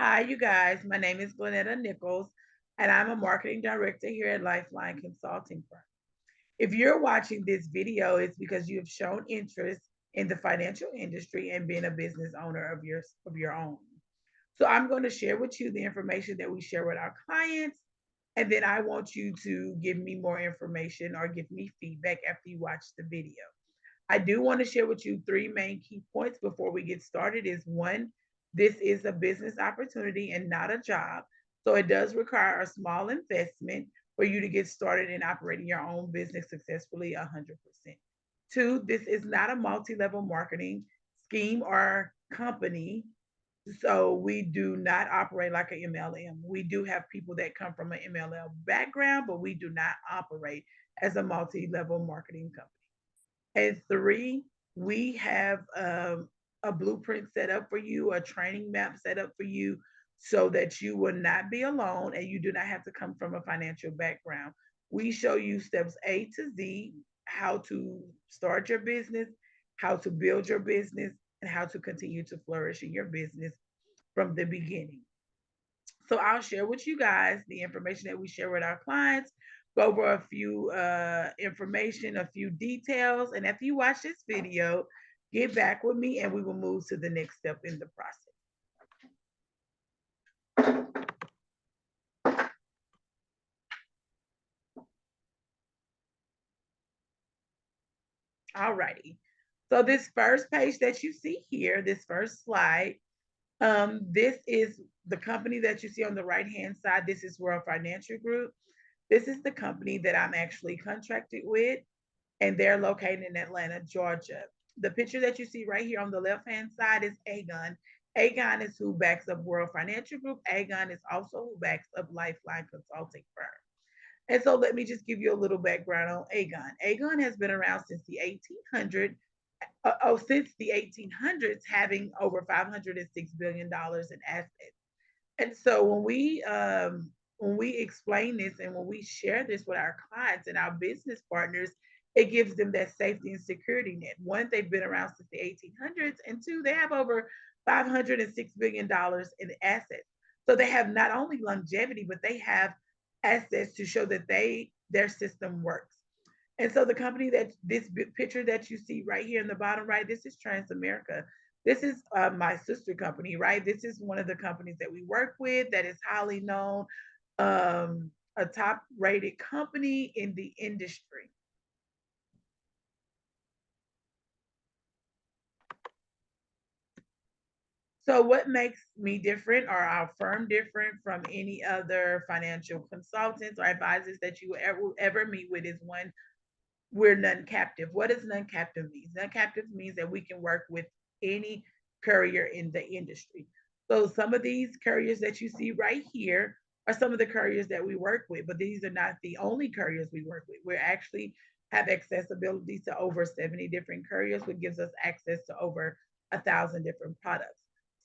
Hi, you guys. My name is Glenetta Nichols, and I'm a marketing director here at Lifeline Consulting Firm. If you're watching this video, it's because you have shown interest in the financial industry and being a business owner of your own. So I'm going to share with you the information that we share with our clients, and then I want you to give me more information or give me feedback after you watch the video. I do want to share with you three main key points before we get started. Is one, this is a business opportunity and not a job. So it does require a small investment for you to get started in operating your own business successfully 100%. Two, this is not a multi-level marketing scheme or company. So we do not operate like an MLM. We do have people that come from an MLM background, but we do not operate as a multi-level marketing company. And three, we have a blueprint set up for you, a training map set up for you so that you will not be alone and you do not have to come from a financial background. We show you steps A to Z, how to start your business, how to build your business, and how to continue to flourish in your business from the beginning. So I'll share with you guys the information that we share with our clients, go over a few information, a few details, and after you watch this video, get back with me and we will move to the next step in the process. All righty. So this first page that you see here, this first slide, this is the company that you see on the right-hand side. This is World Financial Group. This is the company that I'm actually contracted with, and they're located in Atlanta, Georgia. The picture that you see right here on the left-hand side is Aegon. Aegon is who backs up World Financial Group. Aegon is also who backs up Lifeline Consulting Firm. And so let me just give you a little background on Aegon. Aegon has been around since the 1800s, since the 1800s, having over $506 billion in assets. And so when we explain this and when we share this with our clients and our business partners, it gives them that safety and security net. One, they've been around since the 1800s, and two, they have over $506 billion in assets. So they have not only longevity, but they have assets to show that their system works. And so the company that this picture that you see right here in the bottom right, this is Transamerica. This is my sister company, right? This is one of the companies that we work with that is highly known, a top rated company in the industry. So, what makes me different or our firm different from any other financial consultants or advisors that you ever meet with is one, we're non-captive. What does non-captive mean? Non-captive means that we can work with any courier in the industry. So some of these couriers that you see right here are some of the couriers that we work with, but these are not the only couriers we work with. We actually have accessibility to over 70 different couriers, which gives us access to over 1,000 different products.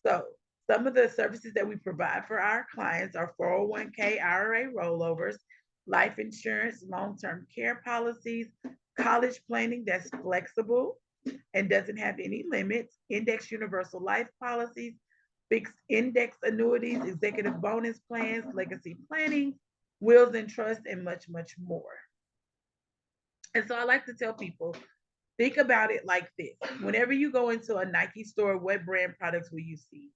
So some of the services that we provide for our clients are 401k IRA rollovers, life insurance, long-term care policies, college planning that's flexible and doesn't have any limits, index universal life policies, fixed index annuities, executive bonus plans, legacy planning, wills and trust, and much, much more. And so I like to tell people, think about it like this. Whenever you go into a Nike store, what brand products will you see?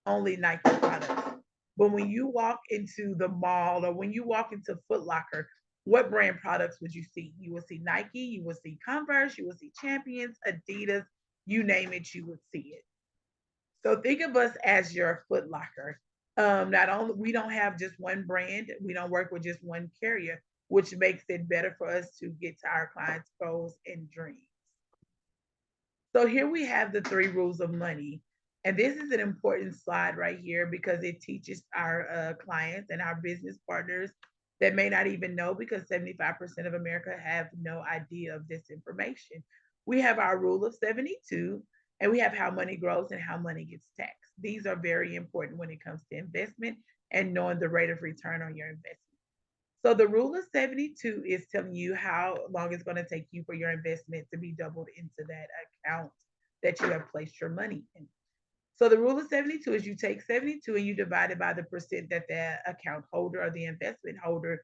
Only Nike products. But when you walk into the mall or when you walk into Foot Locker, what brand products would you see? You will see Nike, you will see Converse, you will see Champions, Adidas, you name it, you would see it. So think of us as your Foot Locker. Not only we don't have just one brand, we don't work with just one carrier, which makes it better for us to get to our clients' goals and dreams. So here we have the three rules of money. And this is an important slide right here because it teaches our clients and our business partners that may not even know, because 75% of America have no idea of this information. We have our rule of 72, and we have how money grows and how money gets taxed. These are very important when it comes to investment and knowing the rate of return on your investment. So the rule of 72 is telling you how long it's going to take you for your investment to be doubled into that account that you have placed your money in. So the rule of 72 is you take 72 and you divide it by the percent that the account holder or the investment holder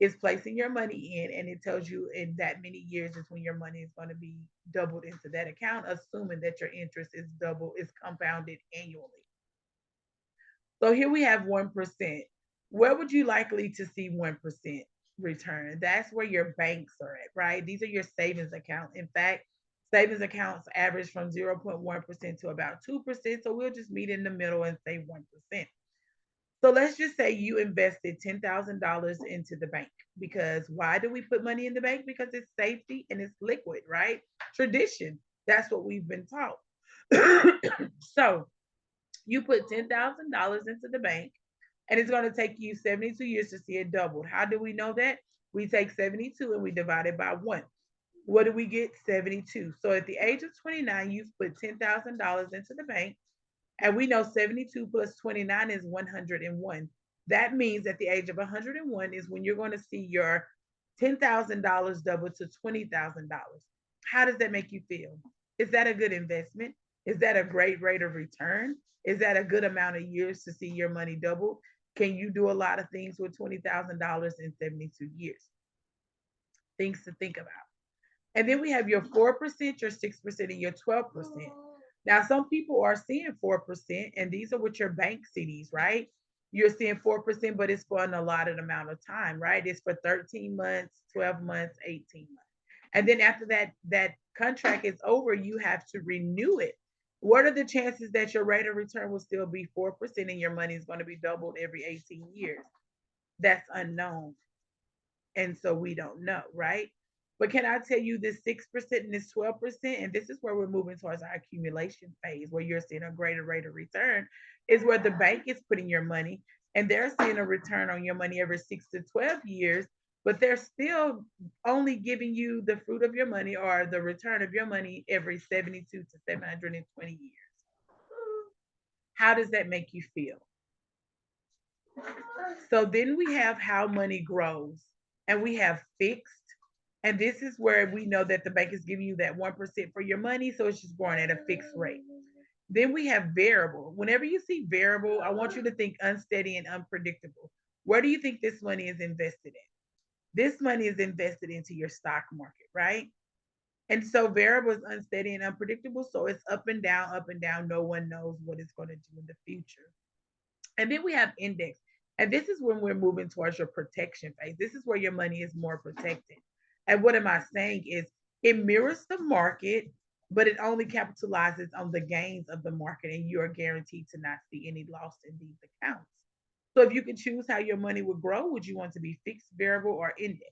is placing your money in. And it tells you in that many years is when your money is going to be doubled into that account, assuming that your interest is compounded annually. So here we have 1%. Where would you likely to see 1% return? That's where your banks are at, right? These are your savings accounts. In fact, savings accounts average from 0.1% to about 2%. So we'll just meet in the middle and say 1%. So let's just say you invested $10,000 into the bank, because why do we put money in the bank? Because it's safety and it's liquid, right? Tradition. That's what we've been taught. So you put $10,000 into the bank, and it's going to take you 72 years to see it doubled. How do we know that? We take 72 and we divide it by 1. What do we get? 72. So at the age of 29, you've put $10,000 into the bank, and we know 72 plus 29 is 101. That means at the age of 101 is when you're going to see your $10,000 double to $20,000. How does that make you feel? Is that a good investment? Is that a great rate of return? Is that a good amount of years to see your money double? Can you do a lot of things with $20,000 in 72 years? Things to think about. And then we have your 4%, your 6%, and your 12%. Now, some people are seeing 4%, and these are with your bank CDs, right? You're seeing 4%, but it's for an allotted amount of time, right? It's for 13 months, 12 months, 18 months. And then after that contract is over, you have to renew it. What are the chances that your rate of return will still be 4% and your money is going to be doubled every 18 years? That's unknown. And so we don't know, right? But can I tell you this 6% and this 12%, and this is where we're moving towards our accumulation phase, where you're seeing a greater rate of return, is where the bank is putting your money and they're seeing a return on your money every 6 to 12 years, but they're still only giving you the fruit of your money or the return of your money every 72 to 720 years. How does that make you feel? So then we have how money grows, and we have fixed. And this is where we know that the bank is giving you that 1% for your money. So it's just growing at a fixed rate. Then we have variable. Whenever you see variable, I want you to think unsteady and unpredictable. Where do you think this money is invested in? This money is invested into your stock market, right? And so variable is unsteady and unpredictable. So it's up and down, up and down. No one knows what it's going to do in the future. And then we have index. And this is when we're moving towards your protection phase. This is where your money is more protected. And what am I saying is it mirrors the market, but it only capitalizes on the gains of the market, and you are guaranteed to not see any loss in these accounts. So if you can choose how your money would grow, would you want to be fixed, variable, or index?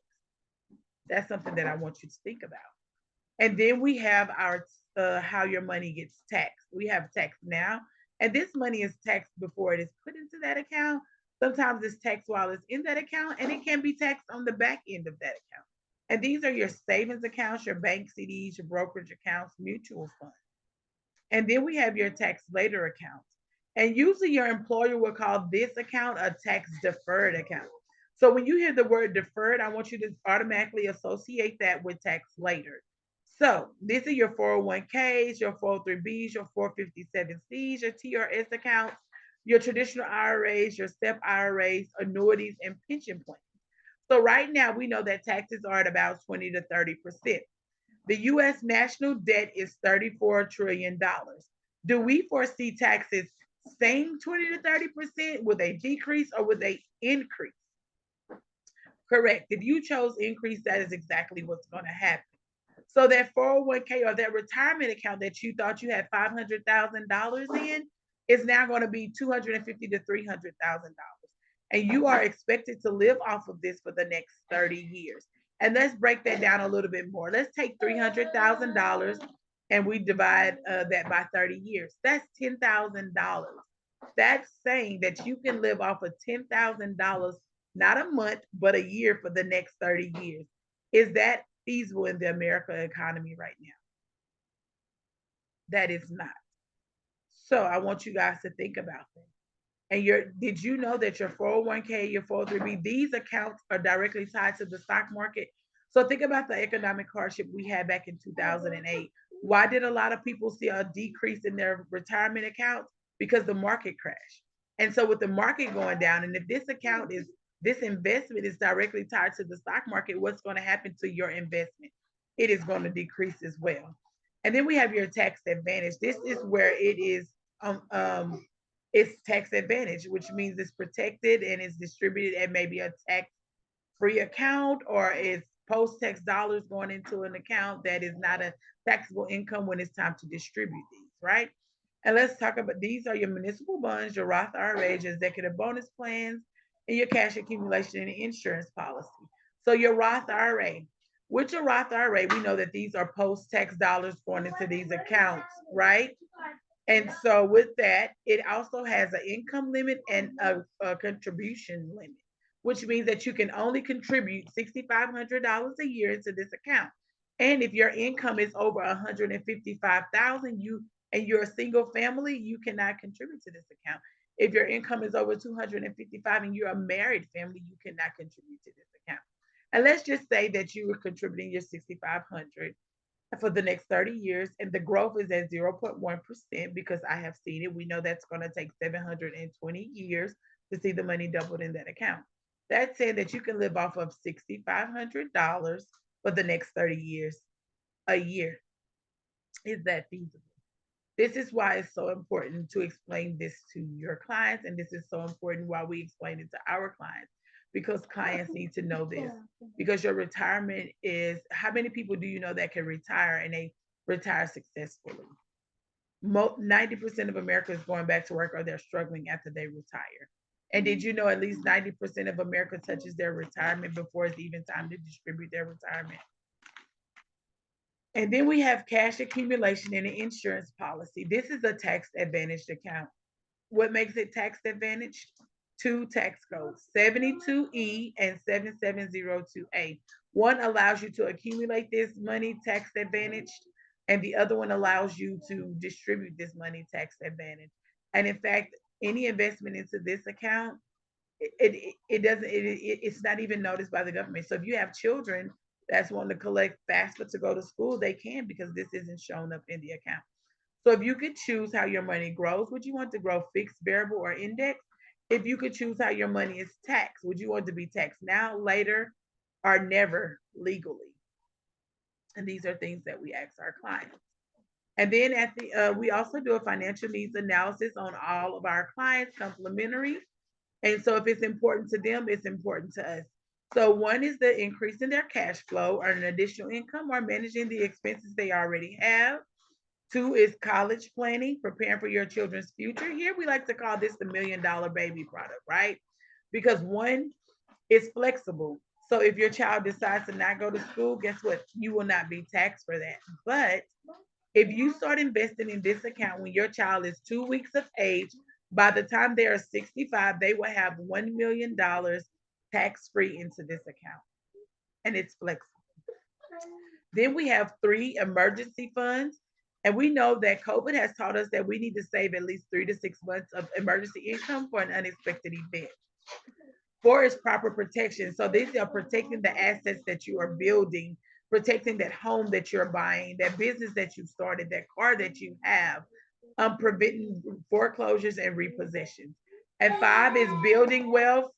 That's something that I want you to think about. And then we have our how your money gets taxed. We have tax now, and this money is taxed before it is put into that account. Sometimes it's taxed while it's in that account, and it can be taxed on the back end of that account. And these are your savings accounts, your bank CDs, your brokerage accounts, mutual funds. And then we have your tax later accounts. And usually your employer will call this account a tax deferred account. So when you hear the word deferred, I want you to automatically associate that with tax later. So these are your 401ks, your 403bs, your 457cs, your TRS accounts, your traditional IRAs, your SEP IRAs, annuities, and pension plans. So right now we know that taxes are at about 20 to 30%. The US national debt is $34 trillion. Do we foresee taxes staying 20 to 30%? Will they decrease or will they increase? Correct. If you chose increase, that is exactly what's going to happen. So that 401k or that retirement account that you thought you had $500,000 in is now going to be $250,000 to $300,000. And you are expected to live off of this for the next 30 years. And let's break that down a little bit more. Let's take $300,000 and we divide that by 30 years. That's $10,000. That's saying that you can live off of $10,000, not a month, but a year for the next 30 years. Is that feasible in the American economy right now? That is not. So I want you guys to think about that. And did you know that your 401k, your 403b, these accounts are directly tied to the stock market? So think about the economic hardship we had back in 2008. Why did a lot of people see a decrease in their retirement accounts? because the market crashed. And so with the market going down, and if this investment is directly tied to the stock market, what's going to happen to your investment? It is going to decrease as well. And then we have your tax advantage. This is where um, um it's tax advantage, which means it's protected and it's distributed at maybe a tax free account, or it's post tax dollars going into an account that is not a taxable income when it's time to distribute these, right? And let's talk about these are your municipal bonds, your Roth IRAs, your executive bonus plans, and your cash accumulation and insurance policy. So your Roth IRA, with your Roth IRA, we know that these are post tax dollars going into these accounts, right? And so with that, it also has an income limit and a contribution limit, which means that you can only contribute $6,500 a year into this account. And if your income is over 155,000, and you're a single family, you cannot contribute to this account. If your income is over 255 and you're a married family, you cannot contribute to this account. And let's just say that you were contributing your 6,500 for the next 30 years, and the growth is at 0.1% because I have seen it. We know that's going to take 720 years to see the money doubled in that account. That's saying that you can live off of $6,500 for the next 30 years a year. Is that feasible? This is why it's so important to explain this to your clients, and this is so important why we explain it to our clients, because clients need to know this. Because your retirement is, how many people do you know that can retire and they retire successfully? 90% of America is going back to work, or they're struggling after they retire. And did you know at least 90% of America touches their retirement before it's even time to distribute their retirement? And then we have cash accumulation and an insurance policy. This is a tax advantaged account. What makes it tax advantaged? Two tax codes, 72E and 7702A. One allows you to accumulate this money tax advantaged, and the other one allows you to distribute this money tax advantage. And in fact, any investment into this account, it doesn't it's not even noticed by the government. So if you have children that's wanting to collect FAFSA to go to school, they can, because this isn't shown up in the account. So if you could choose how your money grows, would you want to grow fixed, variable, or index? If you could choose how your money is taxed, would you want to be taxed now, later, or never legally? And these are things that we ask our clients. And then we also do a financial needs analysis on all of our clients, complimentary. And so if it's important to them, it's important to us. So one is the increase in their cash flow or an additional income, or managing the expenses they already have. Two is college planning, preparing for your children's future. Here we like to call this the $1,000,000 baby product, right? Because one is flexible. So if your child decides to not go to school, guess what? You will not be taxed for that. But if you start investing in this account when your child is 2 weeks of age, by the time they are 65, they will have $1,000,000 tax free into this account. And it's flexible. Then we have three emergency funds. And we know that COVID has taught us that we need to save at least 3 to 6 months of emergency income for an unexpected event. Four is proper protection. So these are protecting the assets that you are building, protecting that home that you're buying, that business that you started, that car that you have, preventing foreclosures and repossessions. And five is building wealth,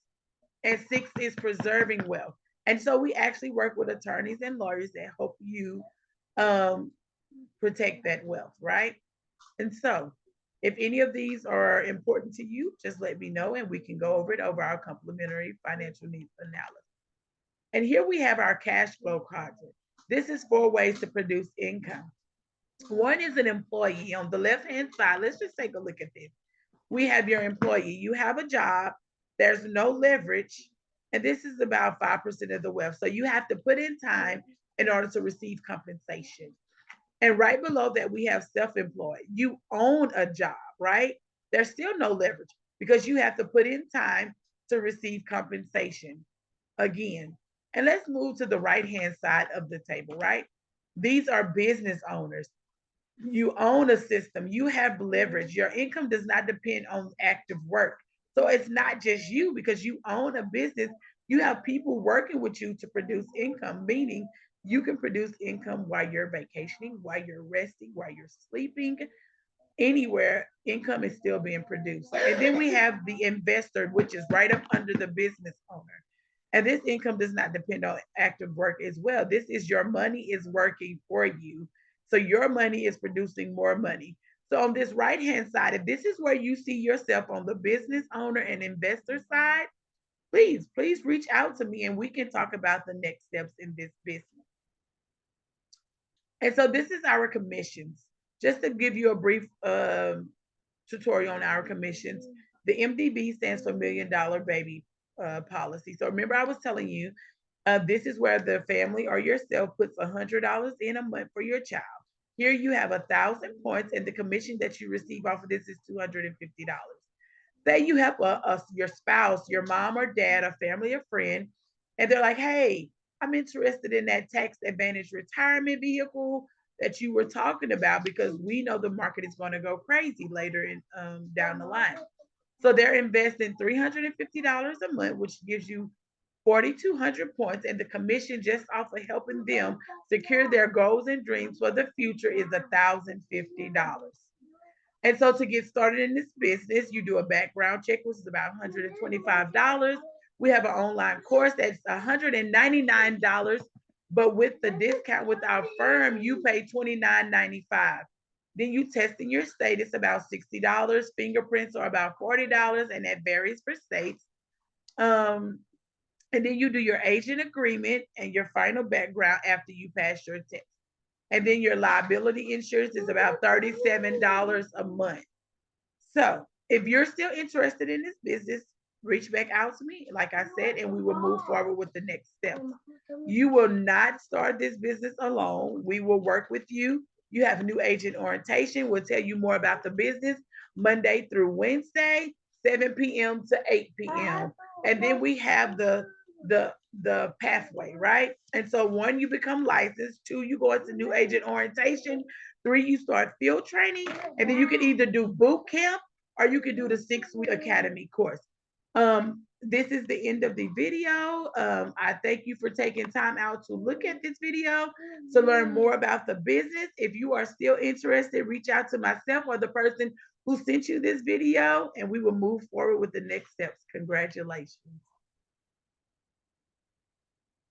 and six is preserving wealth. And so we actually work with attorneys and lawyers that help you um, protect that wealth, right? And so, if any of these are important to you, just let me know and we can go over it over our complimentary financial needs analysis. And here we have our cash flow quadrant. This is 4 ways to produce income. One is an employee. On the left hand side, let's just take a look at this. We have your employee. You have a job, there's no leverage, and this is about 5% of the wealth. So you have to put in time in order to receive compensation. And right below that, we have self employed. You own a job, right? There's still no leverage because you have to put in time to receive compensation again. And let's move to the right hand side of the table, right? These are business owners. You own a system, you have leverage. Your income does not depend on active work. So it's not just you, because you own a business. You have people working with you to produce income, meaning you can produce income while you're vacationing, while you're resting, while you're sleeping. anywhere, income is still being produced. And then we have the investor, which is right up under the business owner. And this income does not depend on active work as well. This is your money is working for you. So your money is producing more money. So on this right hand side, if this is where you see yourself on the business owner and investor side, please reach out to me and we can talk about the next steps in this business. And so this is our commissions. Just to give you a brief tutorial on our commissions, the MDB stands for Million Dollar Baby Policy. So remember, I was telling you, this is where the family or yourself puts $100 in a month for your child. Here you have 1,000 points, and the commission that you receive off of this is $250. Say you help your spouse, your mom or dad, a family or friend, and they're like, hey, I'm interested in that tax advantage retirement vehicle that you were talking about because we know the market is going to go crazy later in down the line. So they're investing $350 a month, which gives you 4,200 points, and the commission just off of helping them secure their goals and dreams for the future is $1,050. And so to get started in this business, you do a background check, which is about $125. We have an online course that's $199, but with the discount with our firm, you pay $29.95. Then you test in your state, it's about $60. Fingerprints are about $40, and that varies for states. Um, and then you do your agent agreement and your final background after you pass your test. And then your liability insurance is about $37 a month. So if you're still interested in this business, reach back out to me, like I said, and we will move forward with the next steps. You will not start this business alone. We will work with you. You have a new agent orientation. We'll tell you more about the business Monday through Wednesday, 7 p.m. to 8 p.m. And then we have the pathway, right? And so one, you become licensed. Two, you go into new agent orientation. Three, you start field training, and then you can either do boot camp or you can do the 6-week academy course. This is the end of the video. I thank you for taking time out to look at this video to learn more about the business. If you are still interested, reach out to myself or the person who sent you this video, and we will move forward with the next steps. Congratulations.